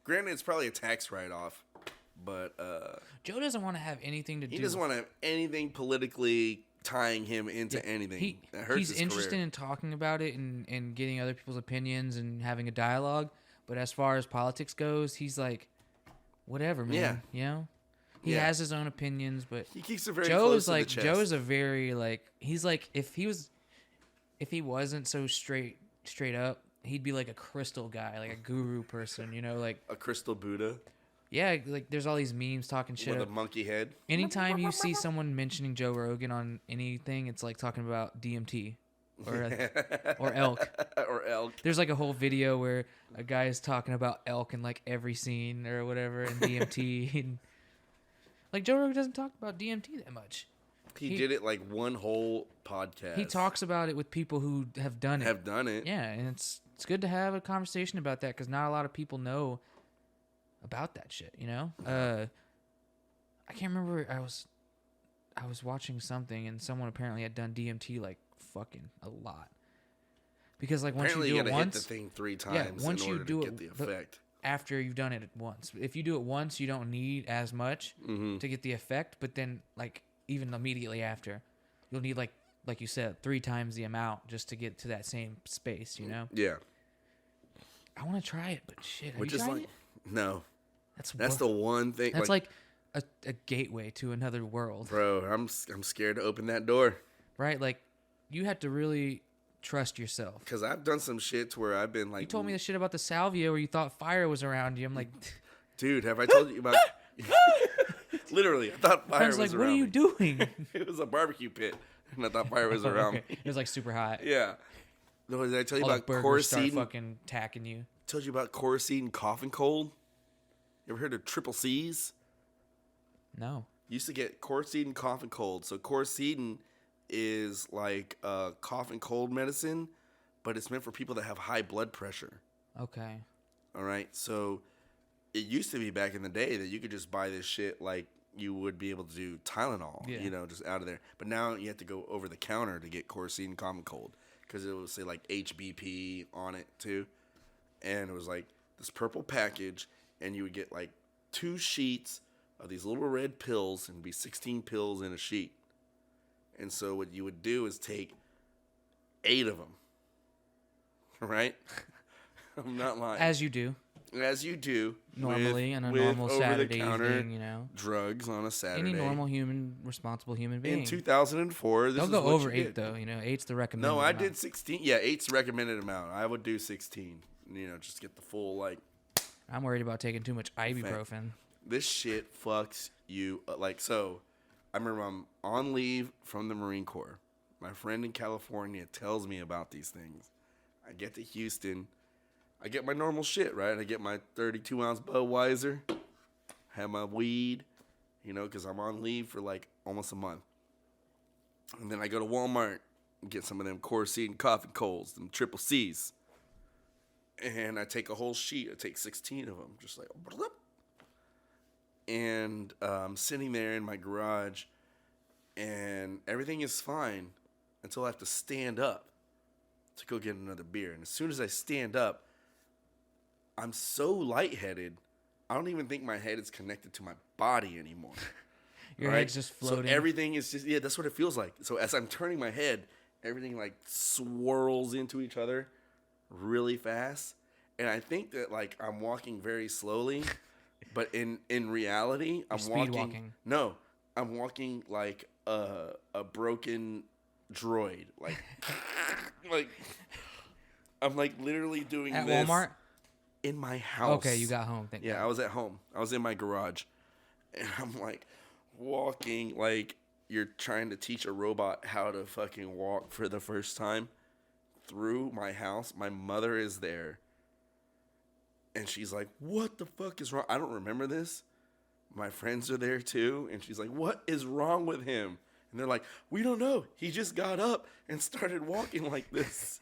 Granted, it's probably a tax write-off, but... Joe doesn't want to have anything to do... He doesn't want to have anything politically tying him into anything. That hurts he's his interested career. in talking about it and getting other people's opinions and having a dialogue, but as far as politics goes, he's like, whatever, man. Yeah. You know? He has his own opinions, but... He keeps it very Joe close is to like the chest. Joe is a very he's like if he wasn't so straight up, he'd be like a crystal guy, like a guru person, like a crystal Buddha like there's all these memes talking shit. with a monkey head. Anytime you see someone mentioning Joe Rogan on anything, it's like talking about DMT or elk. Or elk. There's like a whole video where a guy is talking about elk in like every scene or whatever and DMT. And, like Joe Rogan doesn't talk about DMT that much. He did it like one whole podcast. He talks about it with people who have done it. Yeah, and it's good to have a conversation about that because not a lot of people know about that shit. I can't remember. I was watching something and someone apparently had done DMT like fucking a lot. Because like once apparently you do gotta it once, hit the thing 3 times once in you order do to it, get the effect. After you've done it once, if you do it once, you don't need as much to get the effect. But then like even immediately after, you'll need like you said 3 times the amount just to get to that same space. Yeah. I want to try it, but shit, have Which you is tried like it? no. That's the one thing. That's like a gateway to another world, bro. I'm scared to open that door. right? Like you have to really trust yourself. Because I've done some shit to where I've been like... You told me the shit about the salvia where you thought fire was around you. I'm like... Dude, have I told you about... Literally, I thought fire was like, around what are you me. doing? It was a barbecue pit, and I thought fire was around Okay. me. It was like super hot. Yeah. No, did I tell you All the about burgers start Coracine? fucking attacking you. Told you about Coracine cough and cold? You ever heard of triple C's? No. Used to get Coracine cough and cold. So Coracine is like a cough and cold medicine, but it's meant for people that have high blood pressure. Okay. All right. So it used to be back in the day that you could just buy this shit like you would be able to do Tylenol, just out of there. But now you have to go over the counter to get Coracine cough and cold because it would say like HBP on it too. And it was like this purple package, and you would get like 2 sheets of these little red pills, and it'd be 16 pills in a sheet. And so what you would do is take 8 of them, right? I'm not lying. As you do. As you do. Normally, on a with normal Saturday over-the-counter evening, drugs on a Saturday. Any normal responsible human being. In 2004, this Don't is go what over you 8, did. though. 8's the recommended No, I amount. did 16. Yeah, 8's the recommended amount. I would do 16. Just get the full, like... I'm worried about taking too much ibuprofen. This shit fucks you. So, I remember I'm on leave from the Marine Corps. My friend in California tells me about these things. I get to Houston. I get my normal shit, right? I get my 32-ounce Budweiser. Have my weed, because I'm on leave for like almost a month. And then I go to Walmart and get some of them Coracine cough and colds, them triple C's. And I take a whole sheet. I take 16 of them, just like... And I'm sitting there in my garage, and everything is fine until I have to stand up. to go get another beer. And as soon as I stand up, I'm so lightheaded, I don't even think my head is connected to my body anymore. Your head's just floating. So everything is just, yeah, that's what it feels like. So as I'm turning my head, everything like swirls into each other really fast. And I think that like I'm walking very slowly, but in reality, I'm walking. No, I'm walking like a broken droid. Like, like I'm like literally doing At this Walmart? in my house. Okay, you got home. Thank Yeah, God. I was at home. I was in my garage, and I'm like walking like you're trying to teach a robot how to fucking walk for the first time through my house. My mother is there, and she's like, "What the fuck is wrong?" I don't remember this. My friends are there too, and she's like, "What is wrong with him?" And they're like, "We don't know. He just got up and started walking like this."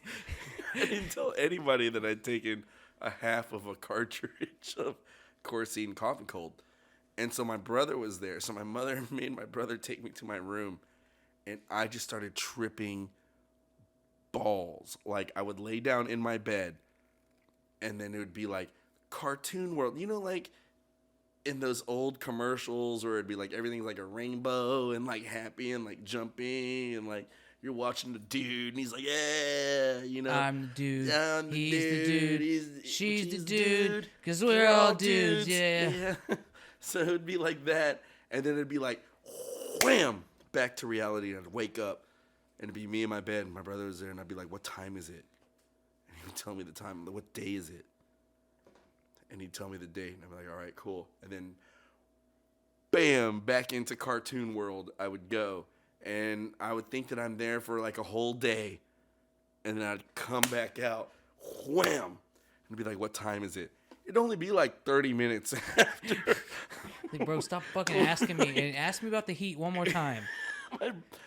I didn't tell anybody that I'd taken a half of a cartridge of Corsine Cough and Cold. And so my brother was there. So my mother made my brother take me to my room, and I just started tripping balls. Like I would lay down in my bed, and then it would be like Cartoon World. You know, like in those old commercials where it'd be like everything's like a rainbow and like happy and like jumping and like you're watching the dude and he's like, yeah, you know. I'm the dude. I'm the He's dude. the dude. She's the dude. Because we're all dudes. Yeah. So it would be like that. And then it'd be like, wham, back to reality. And I'd wake up and it'd be me in my bed. And my brother was there. And I'd be like, what time is it? And he would tell me the time. I'm like, what day is it? And he'd tell me the date. And I'd be like, all right, cool. And then, bam, back into Cartoon World I would go. And I would think that I'm there for like a whole day. And then I'd come back out, wham, and be like, what time is it? It'd only be like 30 minutes after. Like, bro, stop fucking asking me. And ask me about the heat one more time.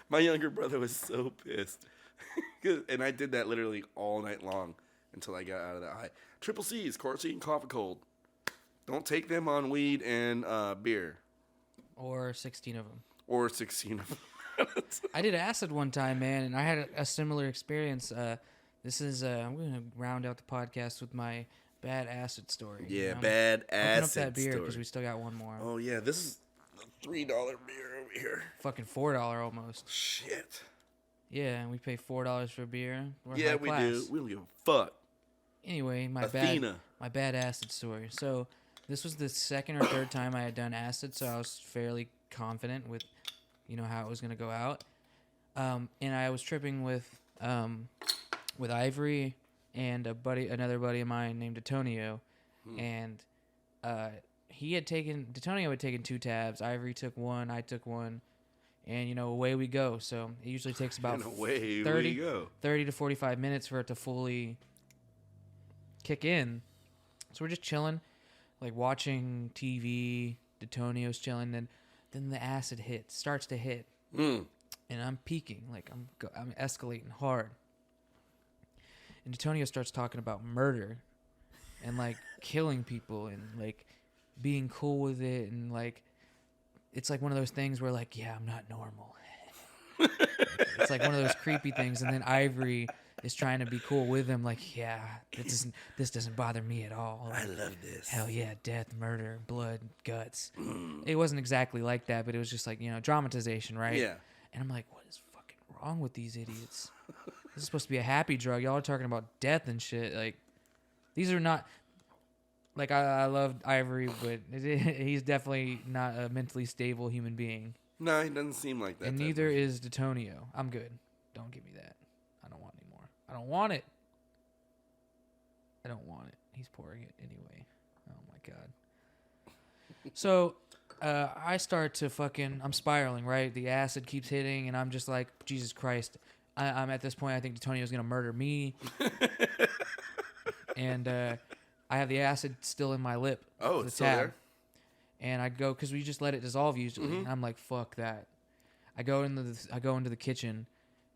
My younger brother was so pissed. And I did that literally all night long until I got out of that high. Triple C's, Corsine Cough and Cold. Don't take them on weed and beer. Or 16 of them. Or 16 of them. I did acid one time, man, and I had a similar experience. This is I'm gonna round out the podcast with my bad acid story. Yeah, bad acid open up that beer story. because we still got one more. Oh yeah, this is a $3 beer over here. Fucking $4 almost. Shit. Yeah, and we pay $4 for a beer. We're Yeah, high we class. do. We don't give a fuck. Anyway, my Athena. bad acid story. So this was the second or third time I had done acid, so I was fairly confident with, how it was gonna go out. And I was tripping with Ivory and another buddy of mine named Antonio, and Antonio had taken 2 tabs. Ivory took 1, I took 1, and away we go. So it usually takes about 30 to 45 minutes for it to fully kick in. So we're just chilling, like watching TV. Antonio's chilling, then the acid starts to hit, and I'm peaking, like I'm escalating hard. And Antonio starts talking about murder, and like killing people, and like being cool with it, and like it's like one of those things where like, yeah, I'm not normal. It's like one of those creepy things, and then Ivory is trying to be cool with him, like, yeah, this doesn't bother me at all. I love this. Hell yeah, death, murder, blood, guts. It wasn't exactly like that, but it was just like, dramatization, right? Yeah. And I'm like, what is fucking wrong with these idiots? This is supposed to be a happy drug. Y'all are talking about death and shit. Like, these are not... Like, I love Ivory, but he's definitely not a mentally stable human being. No, he doesn't seem like that. And neither is Detonio. I'm good. Don't give me that. I don't want any more. I don't want it. I don't want it. He's pouring it anyway. Oh, my God. So, I start to I'm spiraling, right? The acid keeps hitting, and I'm just like, Jesus Christ. I'm at this point, I think Detonio's going to murder me. And I have the acid still in my lip. Oh, it's still there? And I go, because we just let it dissolve usually. Mm-hmm. And I'm like, fuck that. I go into the kitchen,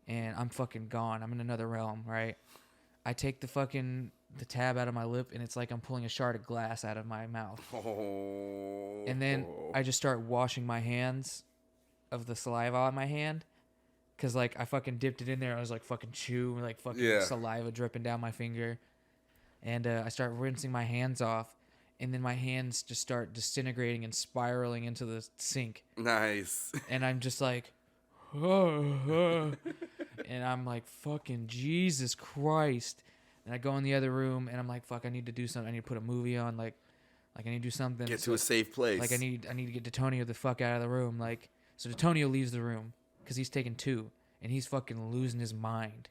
and I'm fucking gone. I'm in another realm, right? I take the tab out of my lip, and it's like I'm pulling a shard of glass out of my mouth. Oh. And then I just start washing my hands of the saliva on my hand. Cause like I fucking dipped it in there. I was like fucking chewing, like fucking Yeah. saliva dripping down my finger, and I start rinsing my hands off, and then my hands just start disintegrating and spiraling into the sink, Nice. and I'm just like, and I'm like fucking Jesus Christ, and I go in the other room and I'm like fuck, I need to do something. I need to put a movie on, like I need to do something. Get So, to a safe place. like I need to get Detonio the fuck out of the room. Like so Detonio leaves the room because he's taking 2 and he's fucking losing his mind.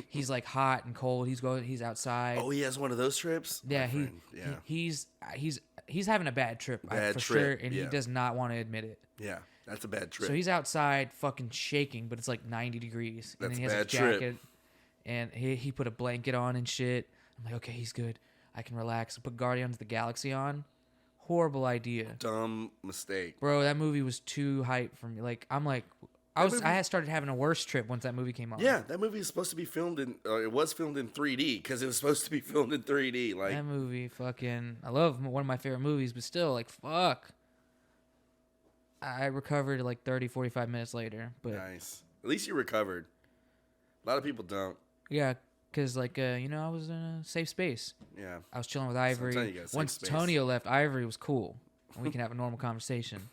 He's like hot and cold. He's outside. Oh, he has one of those trips. yeah, My friend. Yeah. he's having a bad trip Bad for trip, sure, and yeah. he does not want to admit it. Yeah. That's a bad trip. So he's outside fucking shaking, but it's like 90 degrees, and That's then he has a bad trip. jacket, and he put a blanket on and shit. I'm like, okay, he's good. I can relax. I put Guardians of the Galaxy on. Horrible idea. Dumb mistake. Bro, that movie was too hype for me. Like, I'm like, I had started having a worse trip once that movie came on. Yeah, that movie is supposed to be filmed in. It was filmed in 3D because it was supposed to be filmed in 3D. Like, That movie, fucking, I love one of my favorite movies, but still, like, fuck. I recovered like 30, 45 minutes later, but nice. At least you recovered. A lot of people don't. yeah, because like, I was in a safe space. Yeah. I was chilling with telling you, Ivory. you got a safe Once space. Tonio left, Ivory was cool. And we can have a normal conversation.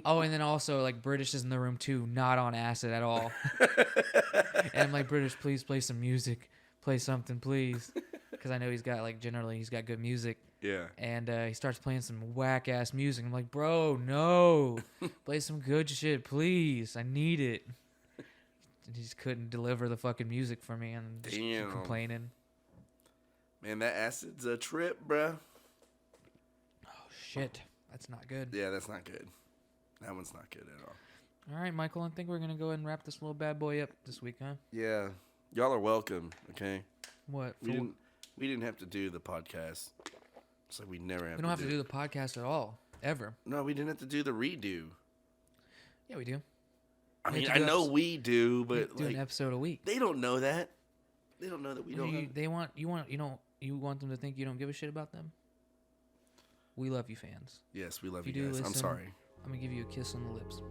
Oh, and then also, like, British is in the room, too, not on acid at all. And I'm like, British, please play some music. Play something, please. Because I know he's got good music. Yeah. And he starts playing some whack-ass music. I'm like, bro, no. Play some good shit, please. I need it. And he just couldn't deliver the fucking music for me. And just keep Damn. complaining. Man, that acid's a trip, bruh. Oh, shit. That's not good. Yeah, that's not good. That one's not good at all. All right, Michael, I think we're going to go ahead and wrap this little bad boy up this week, huh? Yeah. Y'all are welcome, okay? What? We didn't have to do the podcast. It's like we never have We don't have to do the podcast at all, ever. No, we didn't have to do the redo. Yeah, we do. I We mean, have I to do know eps- we do, We but do an like, episode a week. they don't know that. They don't know that we don't. You want them to think you don't give a shit about them? We love you, fans. Yes, we love If you you do guys. I'm listen- sorry. I'm gonna give you a kiss on the lips,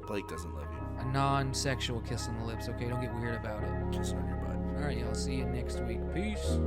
Blake doesn't love you. a non-sexual kiss on the lips. Okay, don't get weird about it. Kissing on your butt. All right, y'all. See you next week. Peace.